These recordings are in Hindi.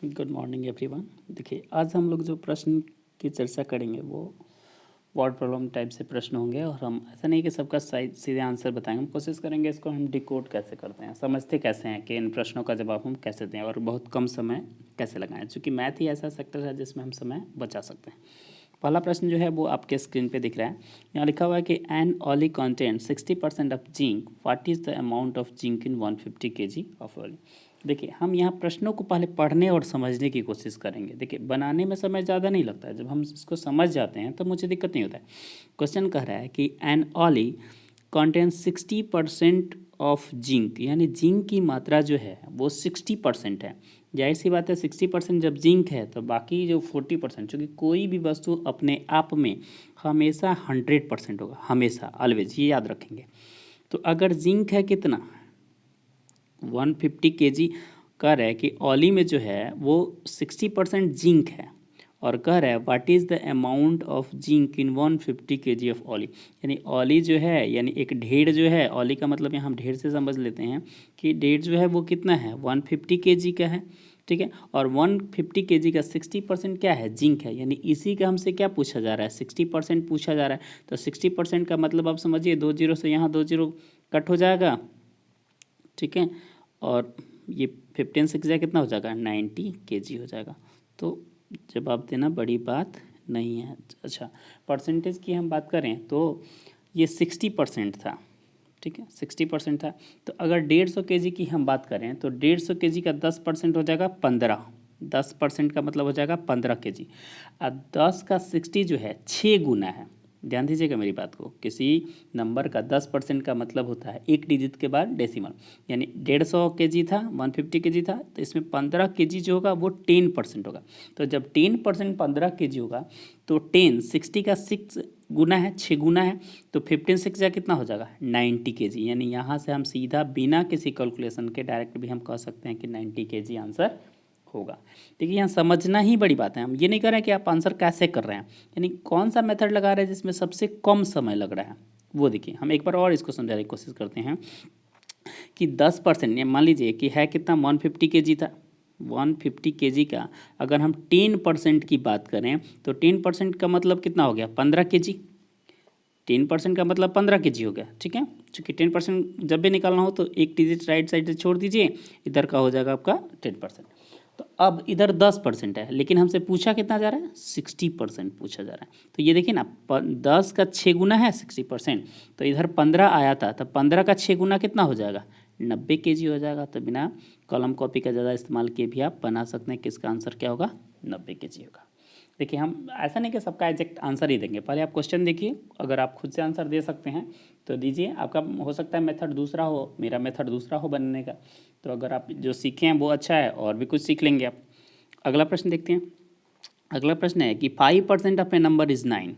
Good morning everyone. देखिए, आज हम लोग जो प्रश्न की चर्चा करेंगे वो वर्ड प्रॉब्लम टाइप से प्रश्न होंगे और हम ऐसा नहीं कि सबका सीधे आंसर बताएंगे। हम कोशिश करेंगे इसको हम डिकोड कैसे करते हैं, समझते कैसे हैं कि इन प्रश्नों का जवाब हम कैसे दें और बहुत कम समय कैसे लगाएं, क्योंकि मैथ ही ऐसा सेक्टर है जिसमें हम समय बचा सकते हैं। पहला प्रश्न जो है वो आपके स्क्रीन पे दिख रहा है। यहाँ लिखा हुआ है कि an alloy content 60% of zinc, what is the amount of zinc in 150 kg of alloy. देखिए, हम यहाँ प्रश्नों को पहले पढ़ने और समझने की कोशिश करेंगे। देखिए, बनाने में समय ज़्यादा नहीं लगता है, जब हम इसको समझ जाते हैं तो मुझे दिक्कत नहीं होता है। क्वेश्चन कह रहा है कि an alloy contains 60% of zinc, यानी जिंक की मात्रा जो है वो 60% है। जाहिर सी बात है, 60% जब जिंक है तो बाकी जो 40%, चूँकि कोई भी वस्तु अपने आप में हमेशा 100% होगा, हमेशा ऑलवेज, ये याद रखेंगे। तो अगर जिंक है कितना 150 kg, कह रहा है कि ऑली में जो है वो 60% जिंक है और कह रहा है what is the amount of zinc in 150 kg of alloy. यानी ऑली जो है, यानी एक ढेर जो है, ऑली का मतलब यहाँ हम ढेर से समझ लेते हैं कि ढेर जो है वो कितना है 150 kg का है, ठीक है। और 150 kg का 60% क्या है, जिंक है। यानी इसी का हमसे क्या पूछा जा रहा है, 60% पूछा जा रहा है। तो 60% का मतलब आप समझिए, 2 जीरो से यहाँ 2 जीरो कट हो जाएगा, ठीक है। और ये 15 से जाए कितना हो जाएगा 90 kg हो जाएगा। तो जवाब देना बड़ी बात नहीं है। अच्छा, परसेंटेज की हम बात करें तो ये 60% था, ठीक है, 60% था। तो अगर 150 kg की हम बात करें तो 150 kg का 10% हो जाएगा 15, 10% का मतलब हो जाएगा 15 kg। अब 10 का 60 जो है 6 गुना है। ध्यान दीजिएगा मेरी बात को, किसी नंबर का 10% का मतलब होता है एक डिजिट के बाद डेसिमल। यानी 150 kg था, 150 kg था, तो इसमें 15 kg जो होगा वो 10% होगा। तो जब 10% 15 kg होगा तो 10 60 का 6 गुना है, 6 गुना है, तो 15 से जा कितना हो जाएगा 90 kg। यानी यहाँ से हम सीधा बिना किसी कैलकुलेशन के डायरेक्ट भी हम कह सकते हैं कि 90 kg आंसर होगा। देखिए, यहाँ समझना ही बड़ी बात है। हम ये नहीं कर रहे हैं कि आप आंसर कैसे कर रहे हैं, यानी कौन सा मेथड लगा रहे हैं जिसमें सबसे कम समय लग रहा है, वो देखिए। हम एक बार और इसको समझाने की कोशिश करते हैं कि 10%, मान लीजिए कि है कितना 150 kg था, 150 kg का अगर हम 10% की बात करें तो 10% का मतलब कितना हो गया 15 kg। 10% का मतलब 15 kg हो गया, ठीक है। चूँकि 10% जब भी निकालना हो तो एक डिजिट राइट साइड से छोड़ दीजिए, इधर का हो जाएगा आपका 10%। तो अब इधर 10% है, लेकिन हमसे पूछा कितना जा रहा है 60% पूछा जा रहा है। तो ये देखिए ना, 10 का 6 गुना है 60%, तो इधर 15 आया था, तो 15 का 6 गुना कितना हो जाएगा 90 kg हो जाएगा। तो बिना कलम कॉपी का ज़्यादा इस्तेमाल किए भी आप बना सकते हैं कि इसका आंसर क्या होगा 90 kg होगा। देखिए, हम ऐसा नहीं कि सबका एग्जैक्ट आंसर ही देंगे, पहले आप क्वेश्चन देखिए, अगर आप खुद से आंसर दे सकते हैं तो दीजिए। आपका हो सकता है मेथड दूसरा हो, मेरा मेथड दूसरा हो बनने का, तो अगर आप जो सीखे हैं वो अच्छा है और भी कुछ सीख लेंगे आप। अगला प्रश्न देखते हैं। अगला प्रश्न है कि 5% ऑफ ए नंबर इज़ 9,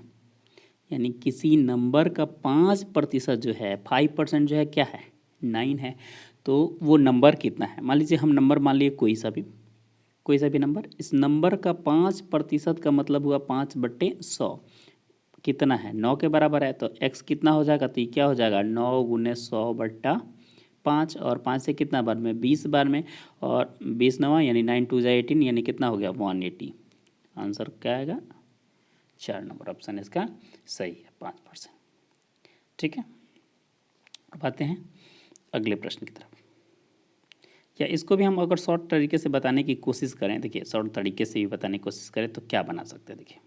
यानी किसी नंबर का 5% जो है, 5% जो है क्या है 9 है। तो वो नंबर कितना है, मान लीजिए हम नंबर मान लिए कोई सा भी नंबर, इस नंबर का 5% का मतलब हुआ 5/100, कितना है 9 के बराबर है। तो x कितना हो जाएगा, तो ये क्या हो जाएगा 9 गुने 100/5, और 5 से कितना बार में 20 बार में, और 20 नवा यानी 9 2 18, यानी कितना हो गया 180। आंसर क्या आएगा 4 नंबर ऑप्शन इसका सही है, 5%, ठीक है। अब आते हैं अगले प्रश्न की तरफ। या इसको भी हम अगर शॉर्ट तरीके से बताने की कोशिश करें, देखिए शॉर्ट तरीके से भी बताने की कोशिश करें तो क्या बना सकते हैं। देखिए,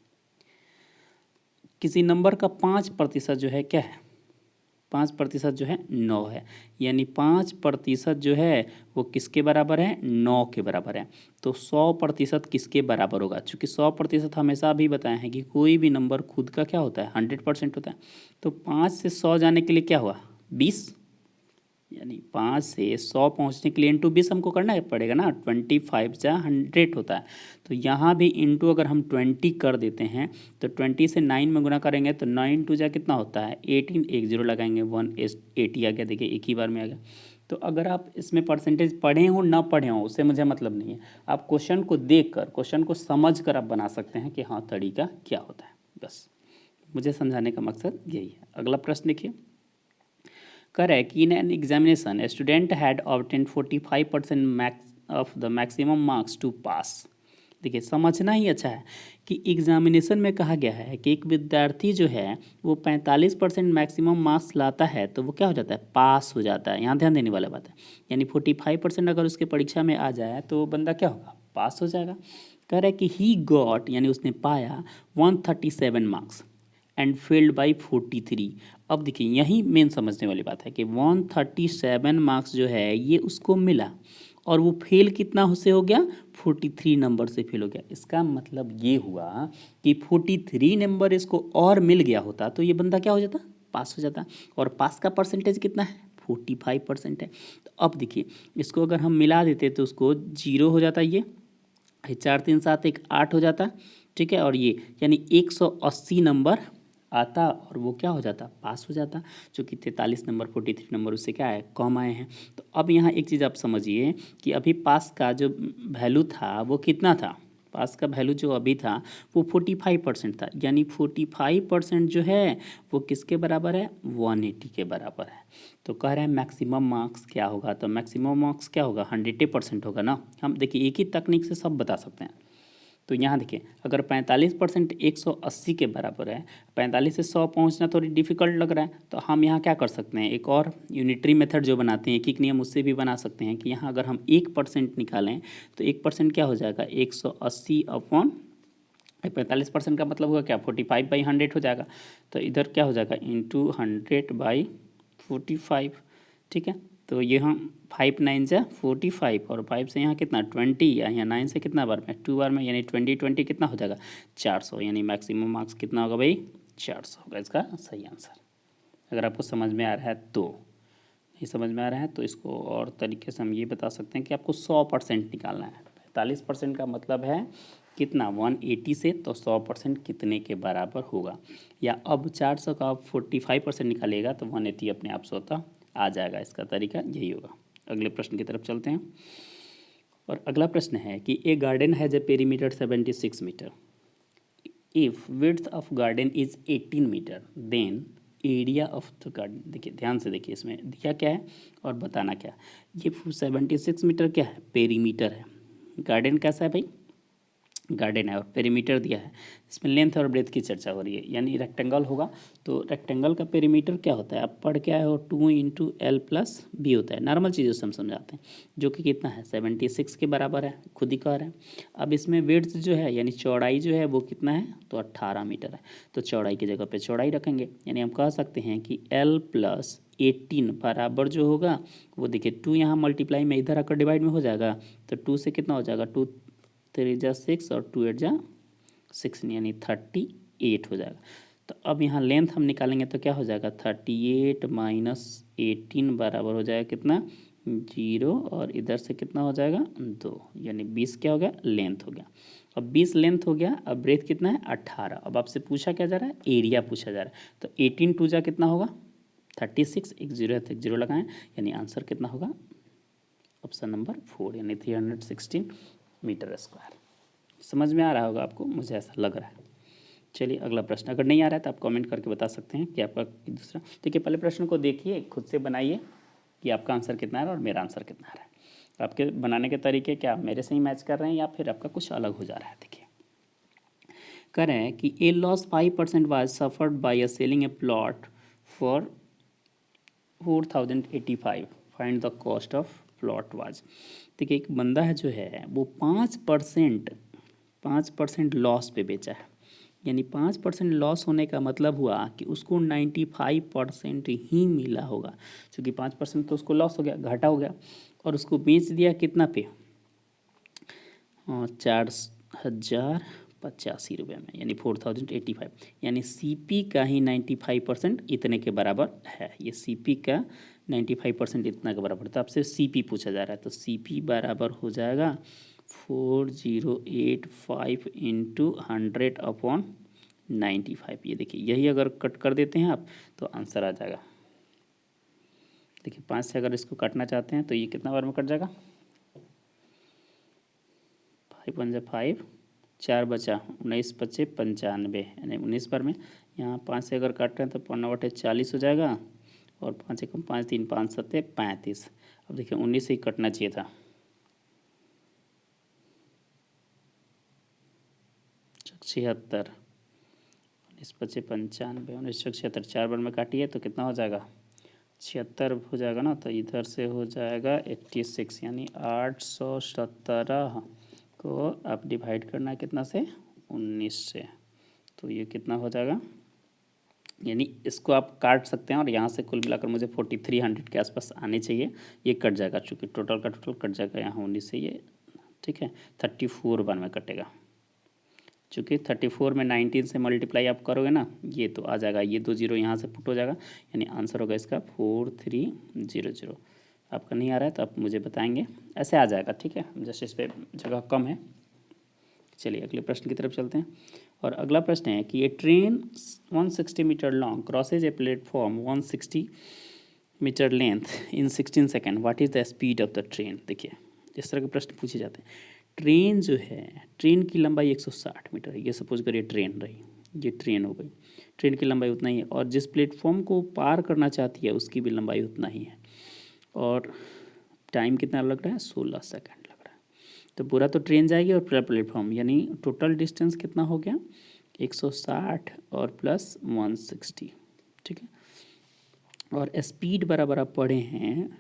किसी नंबर का 5% जो है क्या है, 5% जो है 9 है, यानी 5% जो है वो किसके बराबर है 9 के बराबर है। तो 100% किसके बराबर होगा, चूँकि 100% हमेशा भी बताए हैं कि कोई भी नंबर खुद का क्या होता है 100% होता है। तो 5 से 100 जाने के लिए क्या हुआ 20, यानी 5 से 100 पहुंचने के लिए इंटू 20 हमको करना पड़ेगा ना, 25 जा 100 होता है। तो यहाँ भी इंटू अगर हम 20 कर देते हैं तो 20 से 9 में गुना करेंगे तो 9 टू जा कितना होता है 18, एक जीरो लगाएंगे 180 आ गया। देखिए एक ही बार में आ गया। तो अगर आप इसमें परसेंटेज पढ़े हो ना पढ़े हो उससे मुझे मतलब नहीं है, आप क्वेश्चन को देख कर, क्वेश्चन को समझ कर आप बना सकते हैं कि हाँ तरीका क्या होता है। बस मुझे समझाने का मकसद यही है। अगला प्रश्न देखिए, कह रहा है कि in an examination student had obtain 45% of the maximum marks to pass. देखिए समझना ही अच्छा है कि एग्जामिनेशन में कहा गया है कि एक विद्यार्थी जो है वो 45% मैक्सिमम मार्क्स लाता है तो वो क्या हो जाता है, पास हो जाता है। यहाँ ध्यान देने वाला बात है, यानी 45% अगर उसके परीक्षा में आ जाए तो बंदा क्या होगा, पास हो जाएगा। कह रहा है कि ही गॉट, यानी उसने पाया 137 मार्क्स एंड फेल्ड बाई 43। अब देखिए यही मेन समझने वाली बात है कि 137 मार्क्स जो है ये उसको मिला और वो फेल कितना से हो गया, 43 नंबर से फेल हो गया। इसका मतलब ये हुआ कि 43 नंबर इसको और मिल गया होता तो ये बंदा क्या हो जाता, पास हो जाता। और पास का परसेंटेज कितना है, 45% है। तो अब देखिए इसको अगर हम मिला देते तो उसको 0 हो जाता, ये 4 3 7 1 8 हो जाता, ठीक है। और ये यानी 180 नंबर आता और वो क्या हो जाता, पास हो जाता। जो कि 43 नंबर 43 नंबर उससे क्या है, कम आए हैं। तो अब यहाँ एक चीज़ आप समझिए कि अभी पास का जो वैल्यू था वो कितना था, पास का वैल्यू जो अभी था वो 45% था, यानी 45% जो है वो किसके बराबर है, 180 के बराबर है। तो कह रहे हैं मैक्सिमम मार्क्स क्या होगा, तो मैक्सिमम मार्क्स क्या होगा, 100% होगा ना। हम देखिए एक ही तकनीक से सब बता सकते हैं। तो यहाँ देखिए अगर 45% 180 के बराबर है, 45 से 100 पहुँचना थोड़ी डिफिकल्ट लग रहा है, तो हम यहाँ क्या कर सकते हैं, एक और यूनिटरी मेथड जो बनाते हैं, एक नियम, उससे भी बना सकते हैं कि यहाँ अगर हम 1% निकालें तो 1% क्या हो जाएगा, 180 अपॉन 45% का मतलब होगा क्या, 45/100 हो जाएगा। तो इधर क्या हो जाएगा, इंटू 100/45, ठीक है। तो ये हम 5 9 जा 45 और 5 से यहाँ कितना 20, या यहाँ 9 से कितना बार में 2 बार में, यानी 20 20 कितना हो जाएगा 400, यानी मैक्सिमम मार्क्स कितना होगा भाई, 400 होगा इसका सही आंसर। अगर आपको समझ में आ रहा है तो, नहीं समझ में आ रहा है तो इसको और तरीके से हम ये बता सकते हैं कि आपको 100% निकालना है। 45% का मतलब है कितना, 180 से, तो 100% कितने के बराबर होगा। या अब 400 का आप 45% निकालिएगा तो 180 अपने आप से होता आ जाएगा। इसका तरीका यही होगा। अगले प्रश्न की तरफ चलते हैं। और अगला प्रश्न है कि a garden has a perimeter 76 metre. If width of garden is 18 metre then area of the garden. देखिए ध्यान से देखिए, इसमें दिया क्या है और बताना क्या। ये 76 मीटर क्या है, पेरीमीटर है। गार्डन कैसा है भाई, गार्डन है और पेरीमीटर दिया है। इसमें लेंथ और ब्रेथ की चर्चा हो रही है, यानी रेक्टेंगल होगा तो रेक्टेंगल का पेरीमीटर क्या होता है, अब पढ़ क्या है, वो 2 × L+B होता है। नॉर्मल चीज़ों से हम समझाते हैं, जो कि कितना है 76 के बराबर है, खुद ही कह रहे हैं। अब इसमें विड्थ जो है यानी चौड़ाई जो है वो कितना है, तो 18 मीटर है। तो चौड़ाई की जगह पे चौड़ाई रखेंगे, यानी हम कह सकते हैं कि L+18 बराबर जो होगा वो देखिए 2 यहाँ मल्टीप्लाई में इधर आकर डिवाइड में हो जाएगा, तो 2 से कितना हो जाएगा, 2 3 जा 6 और 2 8 जा 16, यानी 38 हो जाएगा। तो अब यहाँ लेंथ हम निकालेंगे तो क्या हो जाएगा, 38 - 18 बराबर हो जाएगा कितना, 0, और इधर से कितना हो जाएगा 2, यानी 20 क्या हो गया, लेंथ हो गया। अब 20 लेंथ हो गया। अब ब्रेथ कितना है 18। अब आपसे पूछा क्या जा रहा है, एरिया पूछा जा रहा है। तो 18 2 जा कितना होगा 36, एक 0 है तो एक 0 लगाएं, यानी आंसर कितना होगा, ऑप्शन नंबर 4, यानी 316 मीटर स्क्वायर। समझ में आ रहा होगा आपको, मुझे ऐसा लग रहा है। चलिए अगला प्रश्न, अगर नहीं आ रहा है तो आप कमेंट करके बता सकते हैं कि आपका दूसरा। देखिए पहले प्रश्न को देखिए, खुद से बनाइए कि आपका आंसर कितना आ रहा है और मेरा आंसर कितना आ रहा है। आपके बनाने के तरीके क्या मेरे से ही मैच कर रहे हैं या फिर आपका कुछ अलग हो जा रहा है। देखिए कह रहे हैं कि a loss 5% was suffered by a selling a plot for 4085, find the cost of plot was. देखिए एक बंदा है जो है वो 5% लॉस पे बेचा है, यानी 5% लॉस होने का मतलब हुआ कि उसको 95% ही मिला होगा, क्योंकि 5% तो उसको लॉस हो गया, घाटा हो गया, और उसको बेच दिया कितना पे, 4085 में, यानी 4085, यानी सीपी का ही 95% इतने के बराबर है। ये सीपी का 95% इतना के बराबर, तो आपसे सीपी पूछा जा रहा है, तो सीपी बराबर हो जाएगा 4085 × 100/95। ये देखिए यही अगर कट कर देते हैं आप तो आंसर आ जाएगा। देखिए 5 से अगर इसको काटना चाहते हैं तो ये कितना बार में कट जाएगा, 5 1 5, 4 बचा, 19 बचे 95, यानी 19 बार में। यहाँ 5 से अगर काट रहे हैं तो 5×9 = 40 हो जाएगा, और 5 × 1 = 5 3 5 7 35। अब देखिए 19 से ही कटना चाहिए था, 76, 19 × 95, 19 × 4 बार में काटिए तो कितना हो जाएगा, 76 हो जाएगा ना। तो इधर से हो जाएगा 86, यानी 817 को आप डिवाइड करना है कितना से, 19 से। तो ये कितना हो जाएगा, यानी इसको आप काट सकते हैं और यहाँ से कुल मिलाकर मुझे 4300 के आसपास आने चाहिए। ये कट जाएगा, चूँकि टोटल का टोटल कट जाएगा यहाँ 19 से ये, ठीक है। 34 बार में कटेगा, चूँकि 34 में 19 से मल्टीप्लाई आप करोगे ना, ये तो आ जाएगा, ये 2 जीरो यहाँ से पुट हो जाएगा, यानी आंसर होगा इसका 4300। आपका नहीं आ रहा है तो आप मुझे बताएंगे, ऐसे आ जाएगा, ठीक है। जैसे इस पर जगह कम है। चलिए अगले प्रश्न की तरफ चलते हैं। और अगला प्रश्न है कि ये train 160 metre long crosses a platform 160 metre length in 16 second, what is the speed of the train. देखिए इस तरह के प्रश्न पूछे जाते हैं। ट्रेन जो है, ट्रेन की लंबाई 160 मीटर है, ये सपोज करिए ट्रेन रही, ये ट्रेन हो गई, ट्रेन की लंबाई उतना ही है, और जिस प्लेटफॉर्म को पार करना चाहती है उसकी भी लंबाई उतना ही है, और टाइम कितना लग रहा है, 16 सेकेंड लग रहा है। तो पूरा तो ट्रेन जाएगी और पूरा प्लेटफॉर्म, यानी टोटल डिस्टेंस कितना हो गया, 160 और प्लस 160, ठीक है। और स्पीड बराबर आप पढ़े हैं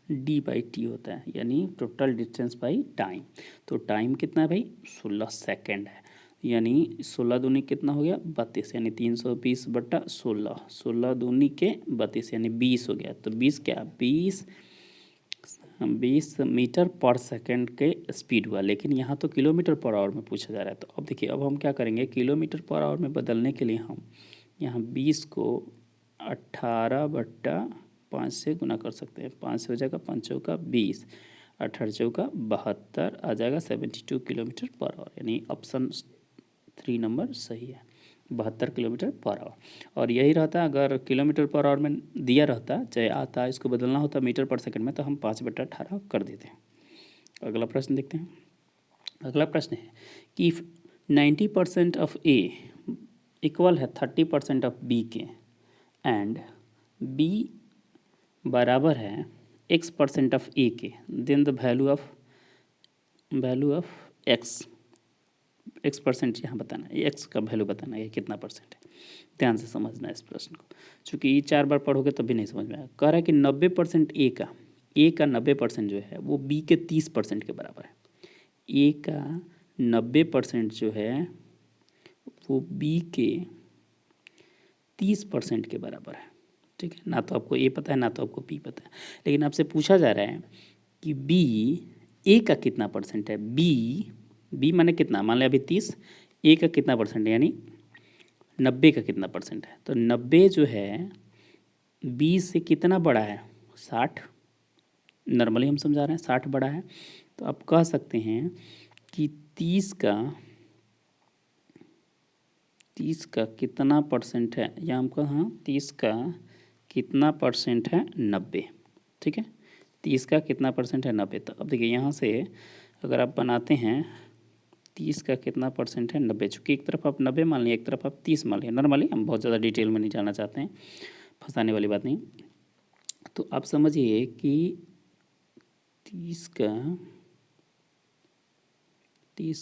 d/t होता है, यानी टोटल डिस्टेंस बाई टाइम। तो टाइम कितना है भाई, 16 सेकेंड है, यानी 16 दूनी कितना हो गया, 32, यानी 320/16, 16 दूनी के 32 यानी 20 हो गया। तो 20 क्या, 20 मीटर पर सेकेंड के स्पीड हुआ, लेकिन यहाँ तो किलोमीटर पर आवर में पूछा जा रहा है। तो अब देखिए, अब हम क्या करेंगे, किलोमीटर पर आवर में बदलने के लिए हम यहाँ 20 को 18/5 से गुना कर सकते हैं। 5 से हो जाएगा 5 चौका 20, 18 चौका 72, आ जाएगा 72 किलोमीटर पर आवर, यानी ऑप्शन 3 नंबर सही है, 72 किलोमीटर पर आवर। और यही रहता अगर किलोमीटर पर आवर में दिया रहता, चाहे आता, इसको बदलना होता मीटर पर सेकंड में, तो हम 5/18 कर देते हैं। अगला प्रश्न देखते हैं। अगला प्रश्न है कि 90% ऑफ ए इक्वल है 30% ऑफ बी के, एंड बी बराबर है x% ऑफ ए के, then the value of x% यहाँ बताना है, x का वैल्यू बताना है, ये कितना परसेंट है। ध्यान से समझना है इस प्रश्न को, चूँकि ये 4 बार पढ़ोगे तब भी नहीं समझ में आएगा। कह रहा है कि 90% ए का 90% जो है वो बी के 30% के बराबर है। ए का 90% जो है वो बी के 30% के बराबर है, ठीक है। ना तो आपको ए पता है, ना तो आपको बी पता है, लेकिन आपसे पूछा जा रहा है कि बी ए का कितना परसेंट है। बी माने कितना, मान लिया अभी 30, ए का कितना परसेंट है, यानी 90 का कितना परसेंट है। तो 90 जो है बी से कितना बड़ा है, 60, नॉर्मली हम समझा रहे हैं 60 बड़ा है। तो आप कह सकते हैं कि 30 का कितना परसेंट है, या हम कहा 30 का कितना परसेंट है, 90, ठीक है। 30 का कितना परसेंट है, 90। तो अब देखिए यहाँ से अगर आप बनाते हैं 30 का कितना परसेंट है, 90, चूँकि एक तरफ आप 90 मान लिए, एक तरफ आप 30 मान लिए, नॉर्मली हम बहुत ज़्यादा डिटेल में नहीं जाना चाहते हैं, फंसाने वाली बात नहीं। तो आप समझिए कि 30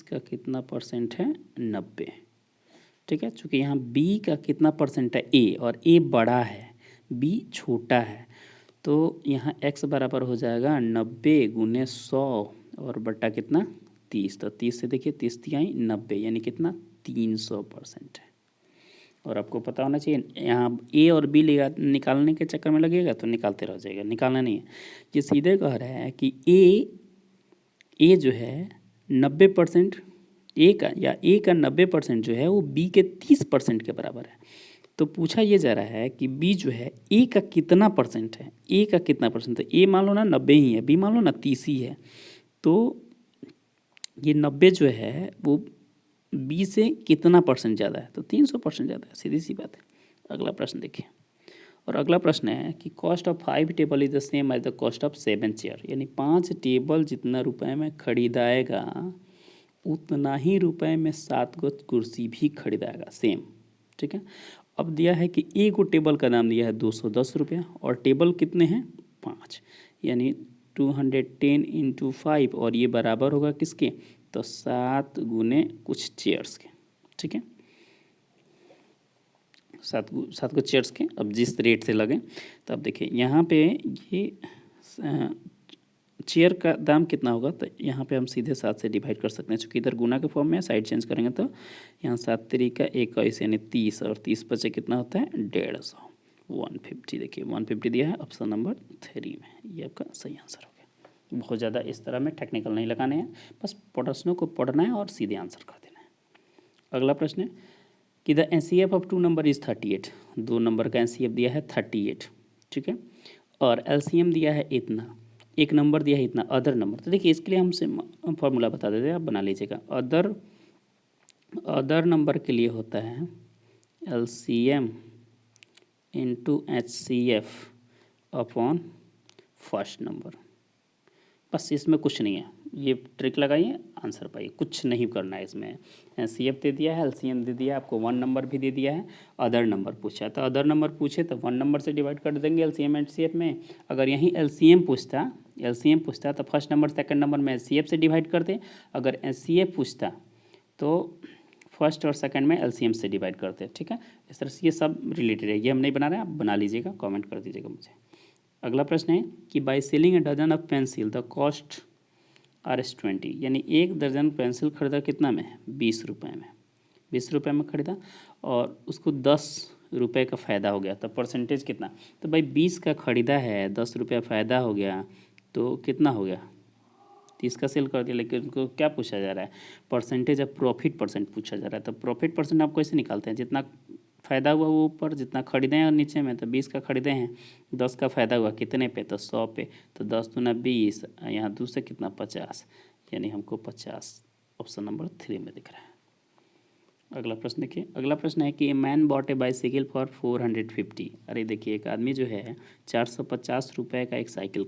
का कितना परसेंट है, 90, ठीक है। चूँकि यहाँ बी का कितना परसेंट है, ए, और ए बड़ा है, बी छोटा है, तो यहाँ x बराबर हो जाएगा 90 × 100 और बट्टा कितना, 30। तो 30 से देखिए 30 तिहाई 90, यानी कितना, 300% है। और आपको पता होना चाहिए, यहाँ ए और बी निकालने के चक्कर में लगेगा तो निकालते रह जाएगा, निकालना नहीं है। ये सीधे कह रहा है कि ए जो है 90%, ए का 90% जो है वो बी के 30% के बराबर है। तो पूछा ये जा रहा है कि बी जो है ए का कितना परसेंट है, ए का कितना परसेंट है। ए मान लो ना 90 ही है, बी मान लो ना 30 ही है, तो ये 90 जो है वो बी से कितना परसेंट ज़्यादा है, तो 300% ज़्यादा है, सीधी सी बात है। अगला प्रश्न देखिए। और अगला प्रश्न है कि cost of 5 table is the same as the cost of 7 chair, यानी 5 टेबल जितना रुपए में खरीदाएगा उतना ही रुपए में 7 गो कुर्सी भी खरीदाएगा, सेम, ठीक है। अब दिया है कि एक को टेबल का दाम दिया है 210 रुपया, और टेबल कितने हैं, 5, यानी 210 × 5, और ये बराबर होगा किसके, तो 7 गुने कुछ चेयर्स के, ठीक है, 7 को चेयर्स के अब जिस रेट से लगे, तो अब देखिए यहाँ पे ये चेयर का दाम कितना होगा, तो यहाँ पे हम सीधे 7 से डिवाइड कर सकते हैं, चूँकि इधर गुना के फॉर्म में साइड चेंज करेंगे तो यहाँ 7 तरीका 21 यानी 30, और 30 बचे कितना होता है 150, 150। देखिए 150 दिया है ऑप्शन नंबर 3 में, ये आपका सही आंसर हो गया। बहुत ज़्यादा इस तरह में टेक्निकल नहीं लगाने हैं, बस प्रश्नों को पढ़ना है और सीधे आंसर कर देना है। अगला प्रश्न है कि the NCF of 2 number is 38, 2 number का NCF दिया है 38, ठीक है, और LCM दिया है इतना, एक नंबर दिया है इतना, अदर नंबर। तो देखिए इसके लिए हमसे फॉर्मूला बता देते हैं, आप बना लीजिएगा। अदर नंबर के लिए होता है LCM into HCF upon first number. बस इसमें कुछ नहीं है, ये ट्रिक लगाइए आंसर पाइए, कुछ नहीं करना है इसमें। NCF दे दिया है, LCM दे दिया है, आपको 1 नंबर भी दे दिया है, अदर नंबर पूछा, तो अदर नंबर पूछे तो 1 नंबर से डिवाइड कर देंगे LCM HCF में। अगर यहीं LCM पूछता तो फर्स्ट नंबर सेकंड नंबर में HCF से डिवाइड कर दें, अगर HCF पूछता तो फर्स्ट और सेकंड में LCM से डिवाइड करते हैं, ठीक है। इस तरह से ये सब रिलेटेड है, ये हम नहीं बना रहे हैं, आप बना लीजिएगा, कमेंट कर दीजिएगा मुझे। अगला प्रश्न है कि by selling a dozen of pencil the cost Rs20, यानी 1 दर्जन पेंसिल खरीदा कितना में, 20 रुपये में, 20 रुपये में खरीदा और उसको 10 रुपये का फ़ायदा हो गया, तो परसेंटेज कितना, तो भाई 20 का खरीदा है, 10 रुपया फ़ायदा हो गया, तो कितना हो गया, 30 का सेल कर दिया, लेकिन उनको क्या पूछा जा रहा है, परसेंटेज ऑफ प्रॉफिट परसेंट पूछा जा रहा है। तो प्रॉफिट परसेंट आप कैसे निकालते हैं, जितना फ़ायदा हुआ वो ऊपर, जितना खरीदे हैं और नीचे में, तो 20 का खरीदे हैं, 10 का फ़ायदा हुआ कितने पे, तो 100 पे, तो 10 दूना 20, यहाँ दूसरे कितना 50, यानी हमको 50 ऑप्शन नंबर 3 में दिख रहा है। अगला प्रश्न देखिए, अगला प्रश्न है कि a man bot A bicycle for 450। अरे देखिए एक आदमी जो है 450 रुपये का एक साइकिल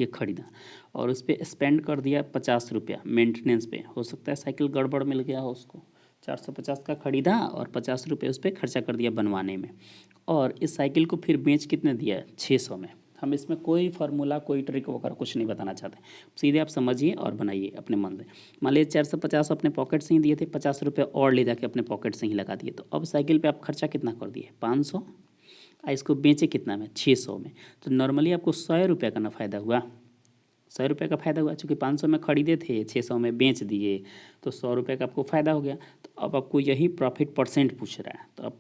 खरीदा और उस पर स्पेंड कर दिया 50 रुपया मेंटेनेंस पे। हो सकता है साइकिल गड़बड़ मिल गया हो उसको, 450 का खरीदा और 50 रुपये उस पर खर्चा कर दिया बनवाने में, और इस साइकिल को फिर बेच कितने दिया, 600 में। हम इसमें कोई फार्मूला कोई ट्रिक वगैरह कुछ नहीं बताना चाहते, सीधे आप समझिए और बनाइए अपने मन से। मान लीजिए 450 अपने पॉकेट से ही दिए थे, 50 रुपये और ले जाके अपने पॉकेट से ही लगा दिए, तो अब साइकिल पे आप खर्चा कितना कर दिए, 500, इसको बेचे कितना में, 600 में। तो नॉर्मली आपको 100 रुपये का ना फ़ायदा हुआ, 100 रुपये का फ़ायदा हुआ, चूँकि 500 में खरीदे थे, 600 में बेच दिए, तो 100 रुपये का आपको फ़ायदा हो गया। तो अब आपको यही प्रॉफिट परसेंट पूछ रहा है, तो अब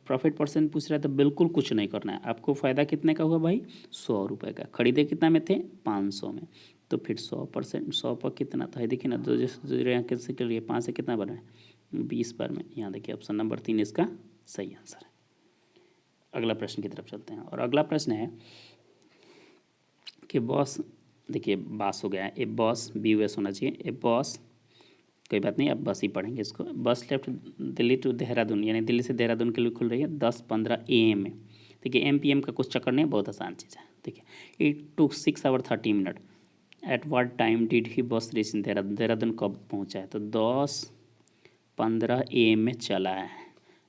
प्रॉफिट परसेंट पूछ रहा है, तो बिल्कुल कुछ नहीं करना है आपको। फ़ायदा कितने का हुआ भाई, 100 रुपये का, खरीदे कितना में थे, 500 में, तो फिर 100%, 100 पर कितना था, देखिए ना, दो जीरो यहाँ कैसे के लिए 5 से कितना बना है, 20 बार में, यहाँ देखिए ऑप्शन नंबर 3 इसका सही आंसर है। अगला प्रश्न की तरफ चलते हैं, और अगला प्रश्न है कि बॉस, देखिए बॉस हो गया, ए बॉस BOS होना चाहिए, ए बॉस, कोई बात नहीं, अब बस ही पढ़ेंगे इसको। बस लेफ्ट दिल्ली टू देहरादून, यानी दिल्ली से देहरादून के लिए खुल रही है 10:15 AM में। देखिए AM PM का कुछ चक्कर नहीं, बहुत आसान चीज़ है। देखिए it took 6 hour 30 minute, at what time did he bus reach इन देहरादून, देहरादून कब पहुँचा है, तो 10:15 AM में चला है,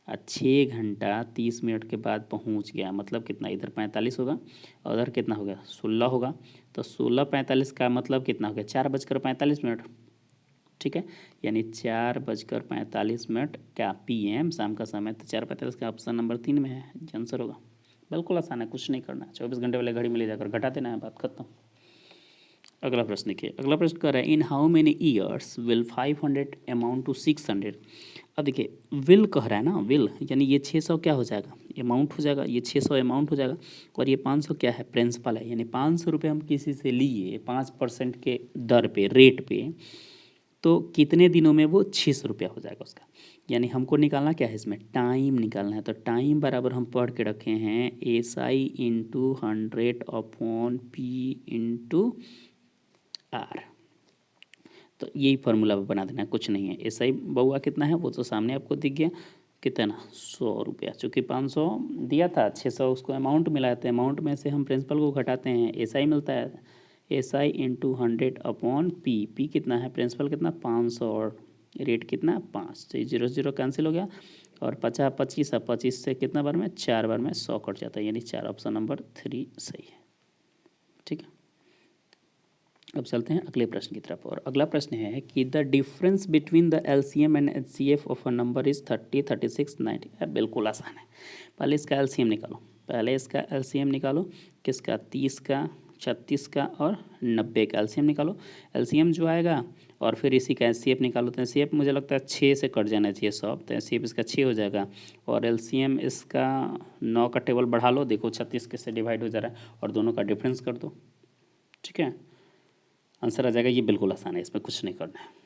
6 घंटा 30 मिनट के बाद पहुंच गया, मतलब कितना, इधर 45 होगा और उधर कितना हो गया, 16 होगा, तो 16:45 का मतलब कितना हो गया, 4:45, ठीक है, यानी 4:45 क्या PM शाम का समय, तो 4:45 का ऑप्शन नंबर 3 में है, ये आंसर होगा। बिल्कुल आसान है, कुछ नहीं करना, 24 घंटे वाले घड़ी में ले जाकर घटा देना है, बात खत्म। अगला प्रश्न देखिए, अगला प्रश्न कर रहा है in how many years will 500 amount to 600। अब देखिए विल कह रहा है ना, विल यानी ये 600 क्या हो जाएगा, अमाउंट हो जाएगा, ये 600 अमाउंट हो जाएगा, और ये 500 क्या है, प्रिंसिपल है, यानी 500 रुपये हम किसी से लिए 5% के दर पे, रेट पे, तो कितने दिनों में वो 600 रुपया हो जाएगा उसका। यानी हमको निकालना क्या है, इसमें टाइम निकालना है, तो टाइम बराबर हम पढ़ के रखे हैं SI into 100 upon P into R। तो यही फार्मूला बना देना है, कुछ नहीं है। SI बउआ कितना है वो तो सामने आपको दिख गया, कितना 100 रुपया, चूँकि 500 दिया था, 600 उसको अमाउंट मिला है, तो अमाउंट में से हम प्रिंसिपल को घटाते हैं, SI मिलता है, SI इंटू 100 अपॉन P कितना है, प्रिंसिपल कितना 500 और रेट कितना 5, तो 0 0 कैंसिल हो गया, और 50 25 है, 25 से कितना बार में, 4 बार में 100 कट जाता है, यानी 4 ऑप्शन नंबर 3 सही है, ठीक है। अब चलते हैं अगले प्रश्न की तरफ। और अगला प्रश्न है कि the difference between the LCM and HCF of a number is 30, 36, 90। बिल्कुल आसान है। पहले इसका एलसीएम निकालो, पहले इसका एलसीएम निकालो, किसका, 30 का, 36 का और 90 का एलसीएम निकालो। एलसीएम जो आएगा और फिर इसी का एचसीएफ निकालो। तो एचसीएफ मुझे लगता है 6 से कट जाना चाहिए सब, तो एचसीएफ इसका 6 हो जाएगा और एलसीएम इसका 9 का टेबल बढ़ा लो, देखो 36 किससे डिवाइड हो जा रहा है और दोनों का डिफरेंस कर दो। ठीक है, आंसर आ जाएगा। ये बिल्कुल आसान है, इसमें कुछ नहीं करना है।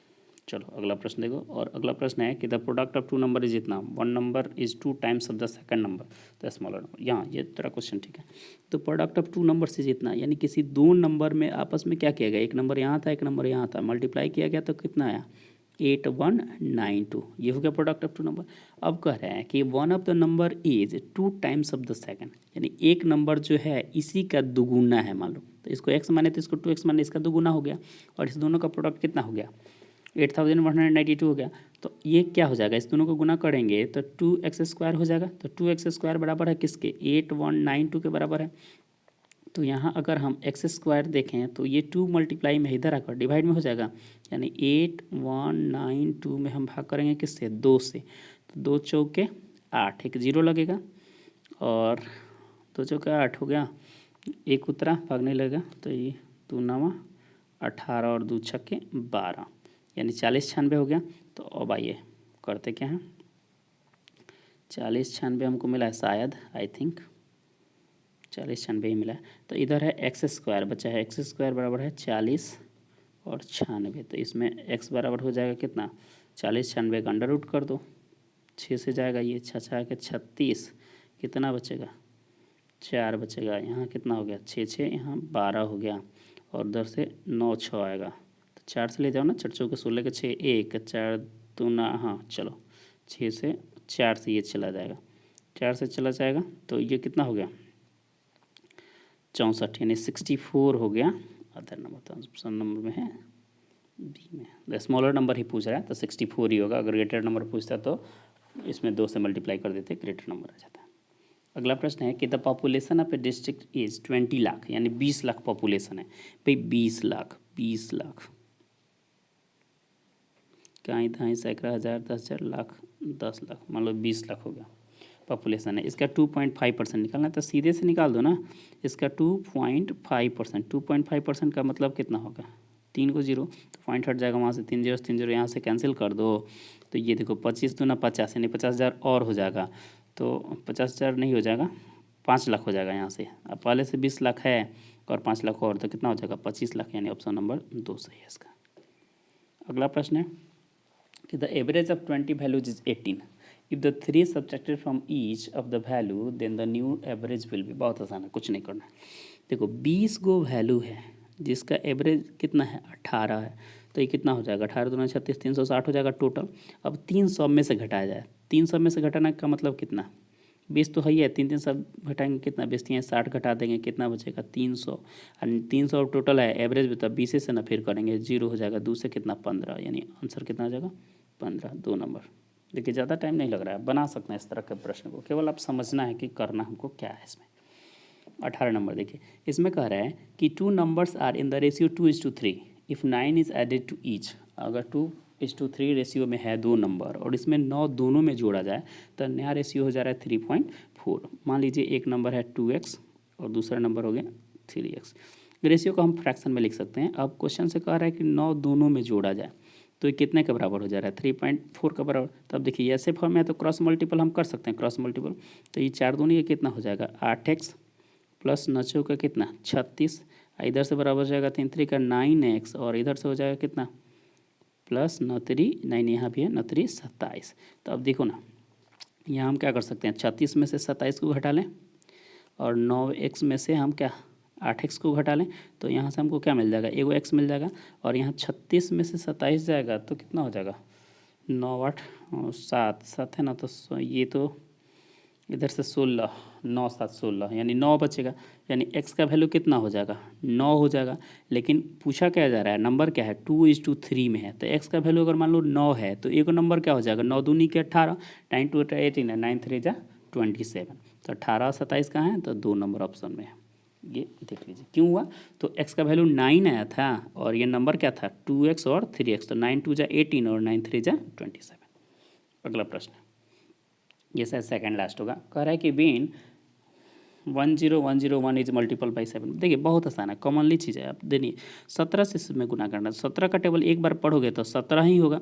चलो अगला प्रश्न देखो। और अगला प्रश्न है कि the product of two number is इतना, one number is 2 times of the second number the smaller number. यहाँ ये तेरा क्वेश्चन ठीक है। तो product of two number is इतना, यानी किसी दो नंबर में आपस में क्या किया गया, एक नंबर यहाँ था एक नंबर यहाँ था, मल्टीप्लाई किया गया तो कितना आया, 8192। ये हो गया प्रोडक्ट ऑफ टू नंबर। अब कह रहे हैं कि one of the number is 2 times of the second, यानी एक नंबर जो है इसी का दुगुना है मान लो, तो इसको x माने तो इसको 2x माने, इसका दुगुना हो गया और इस दोनों का प्रोडक्ट कितना हो गया, 8192 हो गया। तो ये क्या हो जाएगा, इस दोनों को गुना करेंगे तो 2x² हो जाएगा। तो 2x² बराबर है किसके, 8192 के बराबर है। तो यहाँ अगर हम x² देखें तो ये 2 मल्टीप्लाई में इधर आकर डिवाइड में हो जाएगा, यानी 8192 में हम भाग करेंगे किससे, 2 से। तो 2 चौके 8, एक जीरो लगेगा और 2 चौके 8 हो गया, एक उतरा भाग नहीं लगेगा, तो ये 2 9 18 और 2 छक्के 12, यानी 40 96 हो गया। तो अब आइए करते क्या हैं, 40 96 हमको मिला है शायद, आई थिंक 40 96 ही मिला है। तो इधर है x² बचा है, x² बराबर है 40 और 96। तो इसमें x बराबर हो जाएगा कितना, 40 96 का अंडर रूट कर दो, 6 से जाएगा ये, 6 6 के 36, कितना बचेगा, 4 बचेगा। यहाँ कितना हो गया, 6 6, यहाँ 12 हो गया और उधर से 9 6 आएगा। तो 4 से ले जाओ ना, 4 के 16 के 6, 1 4 2 ना, हाँ चलो 6 से 4 से ये चला जाएगा, 4 से चला जाएगा तो ये कितना हो गया, 64, यानी 64 हो गया अदर नंबर। तो ऑप्शन नंबर में है बी में, द स्मॉलर नंबर ही पूछ रहा है तो 64 ही होगा। अगर ग्रेटर नंबर पूछता तो इसमें 2 से मल्टीप्लाई कर देते, ग्रेटर नंबर आ जाता है। अगला प्रश्न है कि the population of A district is 20 lakh, यानी 20 लाख पॉपुलेशन है भाई, 20 लाख कहीं तहीं सैकड़ा हज़ार 10,000 लाख 10 लाख, मान लो 20 लाख हो गया पॉपुलेशन है। इसका 2.5% निकालना है तो सीधे से निकाल दो ना, इसका 2.5%, 2.5% का मतलब कितना होगा, 3 को 0 तो पॉइंट हट जाएगा वहाँ से, 3 0 3 0 यहाँ से कैंसिल कर दो। तो ये देखो 25 दूना 50, यानी 50,000 और हो जाएगा, तो 50,000 नहीं हो जाएगा, 5 लाख हो जाएगा यहाँ से। अब पहले से 20 लाख है और 5 लाख और, तो कितना हो जाएगा 25 लाख, यानी ऑप्शन नंबर 2 सही है इसका। अगला प्रश्न है कि the average of 20 values is 18, if the 3 subtracted from each of the value then the new average will be. बहुत आसान है, कुछ नहीं करना है। देखो 20 गो वैल्यू है जिसका एवरेज कितना है, 18 है, तो ये कितना हो जाएगा, 18 दूना 36, 360 हो जाएगा टोटल। अब 300 में से घटाया जाए, 300 में से घटाने का मतलब कितना, 20 तो है ही है, 3 3 सब घटाएंगे कितना, 20 3 60 घटा देंगे कितना बचेगा, 300। और 300 टोटल है, एवरेज भी तो 20 से ना फिर करेंगे, 0 हो जाएगा, 2 से कितना 15, यानी आंसर कितना हो जाएगा 15, 2 नंबर। देखिए ज़्यादा टाइम नहीं लग रहा है, बना सकते हैं इस तरह के प्रश्न को, केवल आप समझना है कि करना हमको क्या है इसमें। 18 नंबर देखिए, इसमें कह रहा है कि 2 numbers are in the ratio 2:3 if 9 is added to each. अगर 2:3 रेशियो में है 2 नंबर और इसमें 9 दोनों में जोड़ा जाए तो नया रेशियो हो जा रहा है 3.4। मान लीजिए एक नंबर है 2x और दूसरा नंबर हो गया 3x। रेशियो को हम फ्रैक्शन में लिख सकते हैं। अब क्वेश्चन से कह रहा है कि 9 दोनों में जोड़ा जाए तो ये कितने के बराबर हो जा रहा है, 3.4 का बराबर। तो अब देखिए ऐसे फॉर्म में है तो क्रॉस मल्टीपल हम कर सकते हैं, क्रॉस मल्टीपल। तो ये 4 दूनी ये कितना हो जाएगा 8x प्लस 9 का कितना 36, इधर से बराबर हो जाएगा 3 3 का 9x और इधर से हो जाएगा कितना प्लस 9 3 9, यहाँ भी है 9 3 27। तो अब देखो ना, यहाँ हम क्या कर सकते हैं, 36 में से 27 को घटा लें और 9x में से हम क्या 8x को घटा लें, तो यहाँ से हमको क्या मिल जाएगा, एगो x मिल जाएगा। और यहाँ 36 में से 27 जाएगा तो कितना हो जाएगा 9 8 7 7 है ना, तो ये तो इधर से 16, 9 7 16, यानी 9 बचेगा, यानी x का वैल्यू कितना हो जाएगा 9 हो जाएगा। लेकिन पूछा क्या जा रहा है, नंबर क्या है 2:3 में है, तो x का वैल्यू अगर मान लो 9 है तो एक नंबर क्या हो जाएगा 9 दूनी के 18, 9 2 18 है, 9 3 जा 27। तो 18 27 कहाँ है, तो 2 नंबर ऑप्शन में है। ये देख लीजिए क्यों हुआ, तो x का वैल्यू 9 आया था और ये नंबर क्या था 2x और 3x, तो 9 2 जा 18 और 9 3 जा 27। अगला प्रश्न, ये शायद सेकंड लास्ट होगा, कह रहा है कि वेन 10101 इज मल्टीपल बाई 7। देखिए बहुत आसान है, कॉमनली चीज़ है, आप देखिए 17 से इसमें गुना करना, 17 का टेबल एक बार पढ़ोगे तो 17 ही होगा,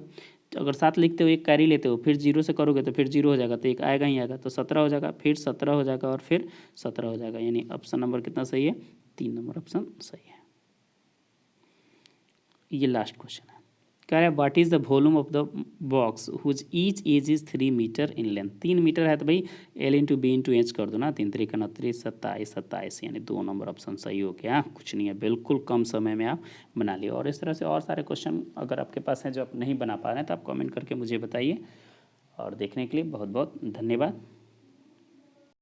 तो अगर 7 लिखते हो एक कैरी लेते हो फिर 0 से करोगे तो फिर 0 हो जाएगा, तो एक आएगा ही आएगा, तो 17 हो जाएगा, फिर 17 हो जाएगा और फिर 17 हो जाएगा, यानी ऑप्शन नंबर कितना सही है, 3 नंबर ऑप्शन सही है। ये लास्ट क्वेश्चन है, कह रहा है what is the volume of the box whose each edge is 3 metre in length. 3 metre है तो भाई L into b into h कर दो ना, 3 3 का 29, 27 27, यानी 2 नंबर ऑप्शन सही हो गया। कुछ नहीं है, बिल्कुल कम समय में आप बना लिए। और इस तरह से और सारे क्वेश्चन अगर आपके पास हैं जो आप नहीं बना पा रहे हैं तो आप कमेंट करके मुझे बताइए। और देखने के लिए बहुत बहुत धन्यवाद।